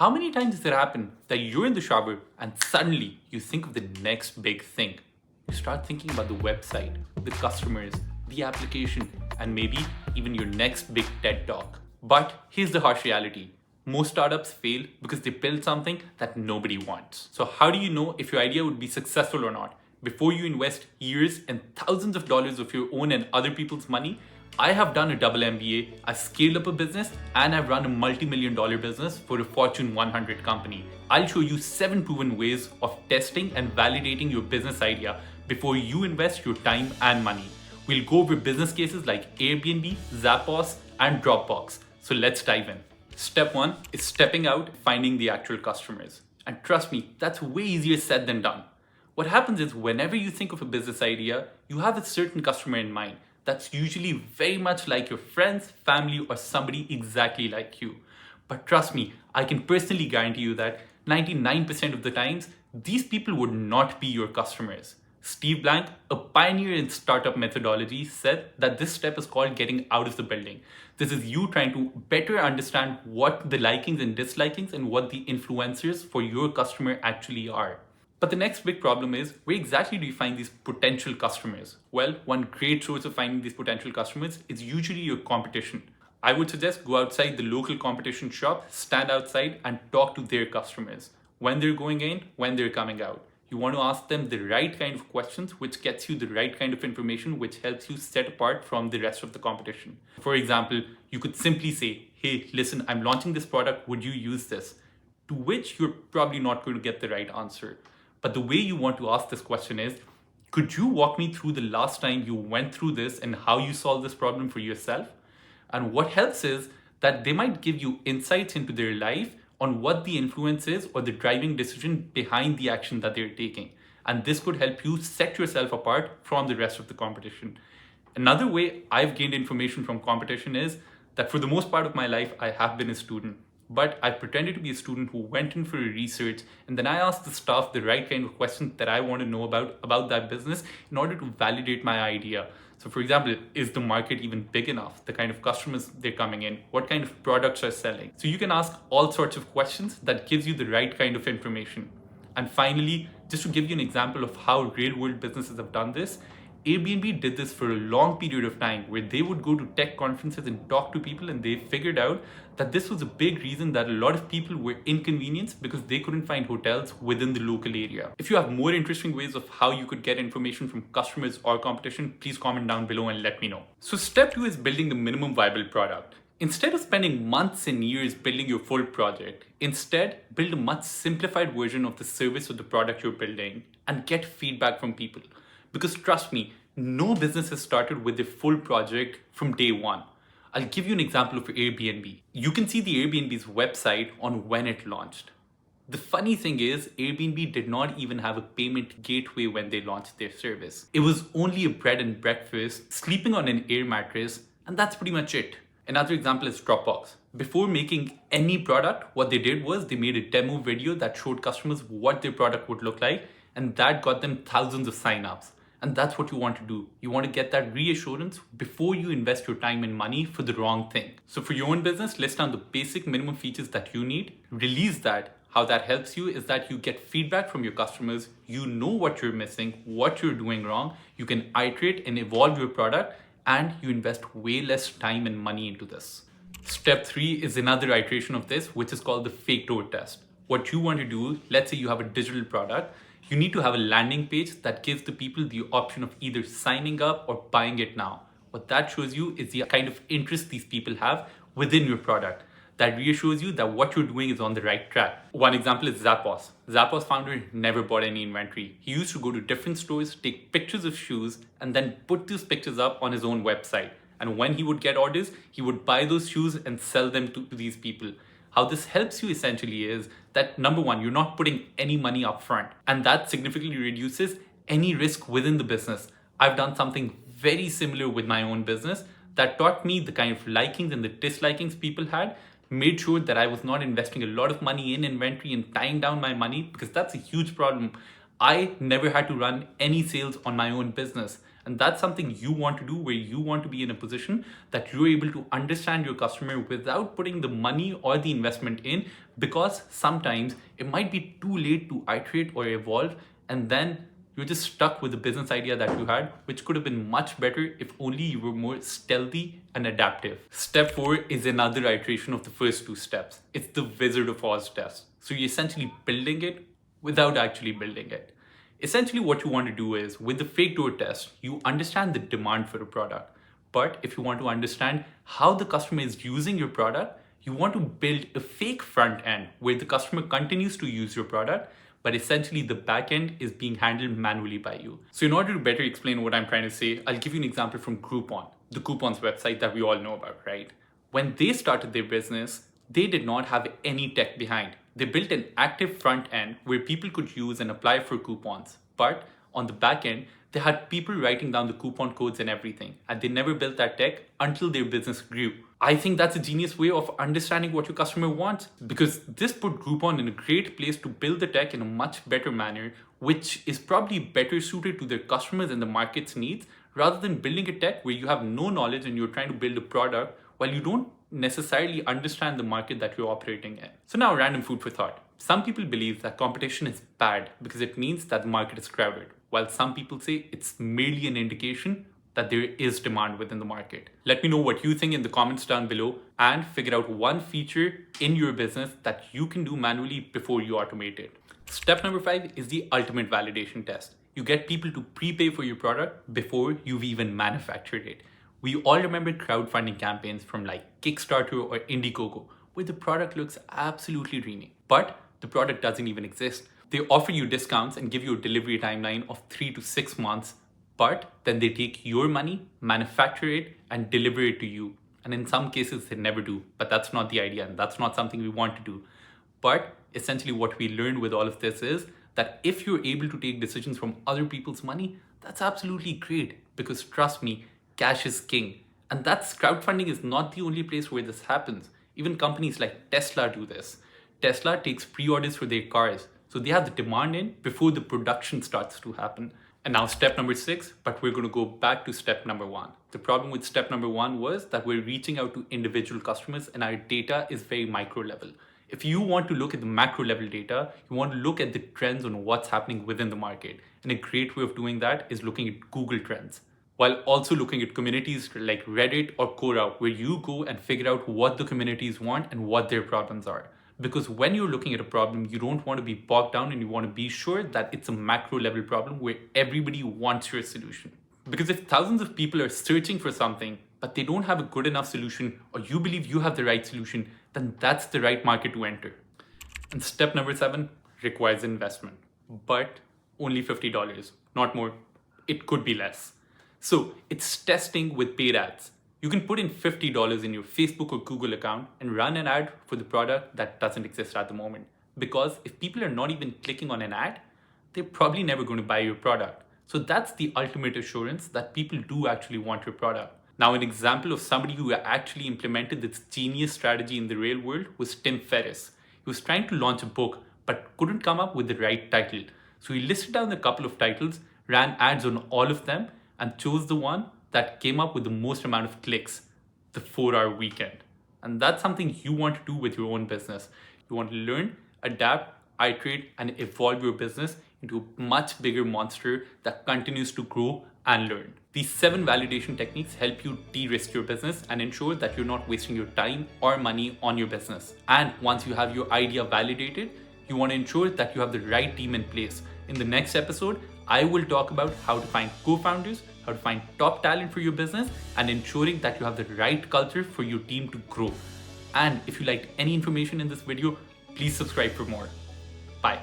How many times does it happen that you're in the shower and suddenly you think of the next big thing? You start thinking about the website, the customers, the application, and maybe even your next big TED talk. But here's the harsh reality. Most startups fail because they build something that nobody wants. So how do you know if your idea would be successful or not? Before you invest years and thousands of dollars of your own and other people's money, I have done a double MBA, I've scaled up a business, and I've run a multi-million-dollar business for a Fortune 100 company. I'll show you 7 proven ways of testing and validating your business idea before you invest your time and money. We'll go over business cases like Airbnb, Zappos, and Dropbox. So let's dive in. Step 1 is stepping out, finding the actual customers. And trust me, that's way easier said than done. What happens is whenever you think of a business idea, you have a certain customer in mind. That's usually very much like your friends, family, or somebody exactly like you. But trust me, I can personally guarantee you that 99% of the times, these people would not be your customers. Steve Blank, a pioneer in startup methodology, said that this step is called getting out of the building. This is you trying to better understand what the likings and dislikings and what the influencers for your customer actually are. But the next big problem is, where exactly do you find these potential customers? Well, one great source of finding these potential customers is usually your competition. I would suggest go outside the local competition shop, stand outside and talk to their customers. When they're going in, when they're coming out. You want to ask them the right kind of questions, which gets you the right kind of information, which helps you set apart from the rest of the competition. For example, you could simply say, hey, listen, I'm launching this product, would you use this? To which you're probably not going to get the right answer. But the way you want to ask this question is, could you walk me through the last time you went through this and how you solved this problem for yourself? And what helps is that they might give you insights into their life on what the influence is or the driving decision behind the action that they're taking. And this could help you set yourself apart from the rest of the competition. Another way I've gained information from competition is that for the most part of my life, I have been a student. But I pretended to be a student who went in for a research, and then I asked the staff the right kind of questions that I want to know about that business in order to validate my idea. So for example, is the market even big enough? The kind of customers they're coming in, what kind of products are selling? So you can ask all sorts of questions that gives you the right kind of information. And finally, just to give you an example of how real world businesses have done this, Airbnb did this for a long period of time where they would go to tech conferences and talk to people, and they figured out that this was a big reason that a lot of people were inconvenienced because they couldn't find hotels within the local area. If you have more interesting ways of how you could get information from customers or competition, please comment down below and let me know. So step 2 is building the minimum viable product. Instead of spending months and years building your full project, instead build a much simplified version of the service or the product you're building and get feedback from people. Because trust me, no business has started with a full project from day one. I'll give you an example of Airbnb. You can see the Airbnb's website on when it launched. The funny thing is, Airbnb did not even have a payment gateway when they launched their service. It was only a bread and breakfast, sleeping on an air mattress, and that's pretty much it. Another example is Dropbox. Before making any product, what they did was they made a demo video that showed customers what their product would look like, and that got them thousands of signups. And that's what you want to do. You want to get that reassurance before you invest your time and money for the wrong thing. So for your own business, list down the basic minimum features that you need, release that. How that helps you is that you get feedback from your customers, you know what you're missing, what you're doing wrong, you can iterate and evolve your product, and you invest way less time and money into this. Step 3 is another iteration of this, which is called the fake door test. What you want to do, let's say you have a digital product, you need to have a landing page that gives the people the option of either signing up or buying it now. What that shows you is the kind of interest these people have within your product. That reassures you that what you're doing is on the right track. One example is Zappos. Zappos founder never bought any inventory. He used to go to different stores, take pictures of shoes, and then put those pictures up on his own website. And when he would get orders, he would buy those shoes and sell them to these people. How this helps you essentially is that number one, you're not putting any money up front, and that significantly reduces any risk within the business. I've done something very similar with my own business that taught me the kind of likings and the dislikings people had, made sure that I was not investing a lot of money in inventory and tying down my money, because that's a huge problem. I never had to run any sales on my own business. And that's something you want to do, where you want to be in a position that you're able to understand your customer without putting the money or the investment in, because sometimes it might be too late to iterate or evolve, and then you're just stuck with the business idea that you had, which could have been much better if only you were more stealthy and adaptive. Step 4 is another iteration of the first 2 steps. It's the Wizard of Oz test. So you're essentially building it without actually building it. Essentially what you want to do is, with the fake door test, you understand the demand for a product. But if you want to understand how the customer is using your product, you want to build a fake front end where the customer continues to use your product, but essentially the back end is being handled manually by you. So in order to better explain what I'm trying to say, I'll give you an example from Groupon, the Coupon's website that we all know about, right? When they started their business, they did not have any tech behind. They built an active front end where people could use and apply for coupons. But on the back end, they had people writing down the coupon codes and everything, and they never built that tech until their business grew. I think that's a genius way of understanding what your customer wants, because this put Groupon in a great place to build the tech in a much better manner, which is probably better suited to their customers and the market's needs, rather than building a tech where you have no knowledge and you're trying to build a product while you don't necessarily understand the market that you're operating in. So now, random food for thought. Some people believe that competition is bad because it means that the market is crowded, while some people say it's merely an indication that there is demand within the market. Let me know what you think in the comments down below, and figure out one feature in your business that you can do manually before you automate it. Step number 5 is the ultimate validation test. You get people to prepay for your product before you've even manufactured it. We all remember crowdfunding campaigns from like Kickstarter or Indiegogo, where the product looks absolutely dreamy, but the product doesn't even exist. They offer you discounts and give you a delivery timeline of 3 to 6 months, but then they take your money, manufacture it, and deliver it to you. And in some cases, they never do, but that's not the idea, and that's not something we want to do. But essentially what we learned with all of this is that if you're able to take decisions from other people's money, that's absolutely great, because trust me, cash is king. And that's crowdfunding is not the only place where this happens. Even companies like Tesla do this. Tesla takes pre-orders for their cars, so they have the demand in before the production starts to happen. And now step number 6, but we're going to go back to step number 1. The problem with step number 1 was that we're reaching out to individual customers and our data is very micro level. If you want to look at the macro level data, you want to look at the trends on what's happening within the market. And a great way of doing that is looking at Google Trends, while also looking at communities like Reddit or Quora, where you go and figure out what the communities want and what their problems are. Because when you're looking at a problem, you don't want to be bogged down, and you want to be sure that it's a macro level problem where everybody wants your solution. Because if thousands of people are searching for something, but they don't have a good enough solution, or you believe you have the right solution, then that's the right market to enter. And step number 7 requires investment, but only $50, not more. It could be less. So it's testing with paid ads. You can put in $50 in your Facebook or Google account and run an ad for the product that doesn't exist at the moment. Because if people are not even clicking on an ad, they're probably never going to buy your product. So that's the ultimate assurance that people do actually want your product. Now, an example of somebody who actually implemented this genius strategy in the real world was Tim Ferriss. He was trying to launch a book, but couldn't come up with the right title. So he listed down a couple of titles, ran ads on all of them, and chose the one that came up with the most amount of clicks, the 4-hour weekend. And that's something you want to do with your own business. You want to learn, adapt, iterate, and evolve your business into a much bigger monster that continues to grow and learn. These 7 validation techniques help you de-risk your business and ensure that you're not wasting your time or money on your business. And once you have your idea validated, you want to ensure that you have the right team in place. In the next episode, I will talk about how to find co-founders, how to find top talent for your business, and ensuring that you have the right culture for your team to grow. And if you liked any information in this video, please subscribe for more. Bye.